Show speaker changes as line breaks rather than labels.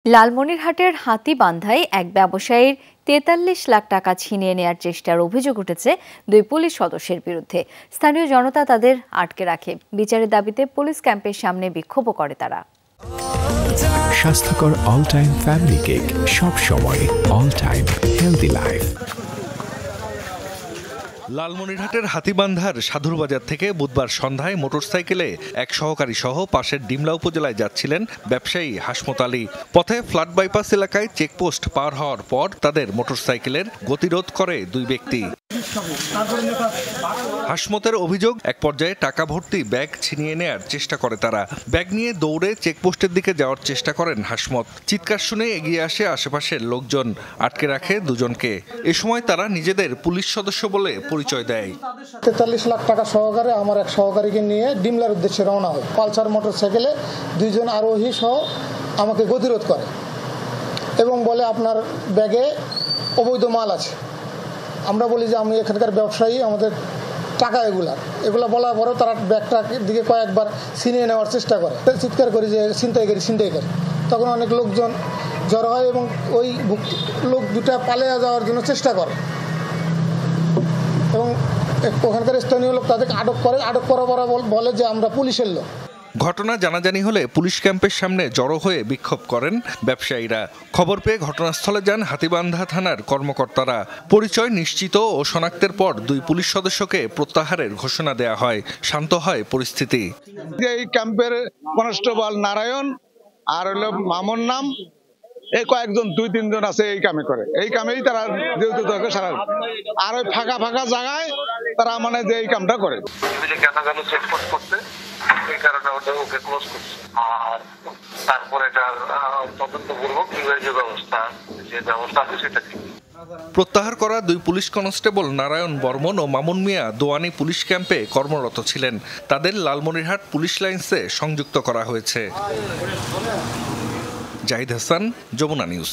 লালমনিরহাটের হাতীবান্ধায় এক ব্যবসায়ীর ৪৩ লাখ টাকা ছিনিয়ে নেয়ার চেষ্টার অভিযোগ উঠেছে দুই পুলিশ সদস্যের বিরুদ্ধে। স্থানীয় জনতা তাদের আটকে রাখে। বিচারের দাবিতে পুলিশ ক্যাম্পের সামনে বিক্ষোভও করে তারা।
স্বাস্থ্যকর অল টাইম ফ্যামিলি কেক, সব সময় অল টাইম হেলদি লাইফ।
লালমনিরহাটের হাতীবান্ধার সাধুরবাজার থেকে বুধবার সন্ধ্যায় মোটরসাইকেলে এক সহকারী সহ পাশের ডিমলা উপজেলায় যাচ্ছিলেন ব্যবসায়ী হাসমত আলী। পথে ফ্লাড বাইপাস এলাকায় চেকপোস্ট পার হওয়ার পর তাদের মোটরসাইকেলের গতিরোধ করে দুই ব্যক্তি। হাসমতের অভিযোগ, এক পর্যায়ে টাকা ভর্তি ব্যাগ ছিনিয়ে নেয়ার চেষ্টা করে তারা। ব্যাগ নিয়ে দৌড়ে চেকপোস্টের দিকে যাওয়ার চেষ্টা করেন হাসমত। চিৎকার শুনে এগিয়ে আসে আশেপাশের লোকজন, আটকে রাখে দুজনকে। এ সময় তারা নিজেদের পুলিশ সদস্য বলে পরিচয় দেয়।
৪৩ লাখ টাকা সহকারে আমার এক সহকারীকে নিয়ে ডিমলার উদ্দেশ্যে রওনা হয়। পালসার মোটরসাইকেলে দুইজন আরোহী সহ আমাকে গতিরোধ করে এবং বলে আপনার ব্যাগে অবৈধ মাল আছে। আমরা বলি যে আমি এখানকার ব্যবসায়ী, আমাদের টাকা এগুলা বলার পরেও তারা ব্যাগটার দিকে কয়েকবার ছিনিয়ে নেওয়ার চেষ্টা করে। চিৎকার করি যে ছিনতাইকারী। তখন অনেক লোকজন জড়ো হয় এবং ওই লোক দুটা পালিয়ে যাওয়ার জন্য চেষ্টা করে এবং ওখানকার স্থানীয় লোক তাদেরকে আটক করার পর বলে যে আমরা পুলিশের লোক।
ঘটনা জানাজানি হলে পুলিশ ক্যাম্পের সামনে জড়ো হয়ে বিক্ষোভ করেন ব্যবসায়ীরা। খবর পেয়ে ঘটনাস্থলে যান হাতীবান্ধা থানার কর্মকর্তারা। পরিচয় নিশ্চিত ও শনাক্তের পর দুই পুলিশ সদস্যকে প্রত্যাহারের ঘোষণা দেয়া হয়। শান্ত হয় পরিস্থিতি।
এই ক্যাম্পের কনস্টেবল নারায়ণ আর হলো মামুন নাম, এই কয়েকজন 2-3 জন আছে এই কামে করে। এই কামেই তারা যেহেতু সারা আর ওই ফাঁকা জায়গায় তারা মানে যে এই কামটা করে।
এই কারণে ওকে ক্লোজ করছে আর তারপরে এটার তদন্তপূর্বক যে ব্যবস্থা আছে সেটা ঠিক।
প্রত্যাহার করা দুই পুলিশ কনস্টেবল নারায়ণ বর্মন ও মামুন মিয়া দোয়ানি পুলিশ ক্যাম্পে কর্মরত ছিলেন। তাদের লালমনিরহাট পুলিশ লাইন্সে সংযুক্ত করা হয়েছে। জাহিদ হাসান, যমুনা নিউজ।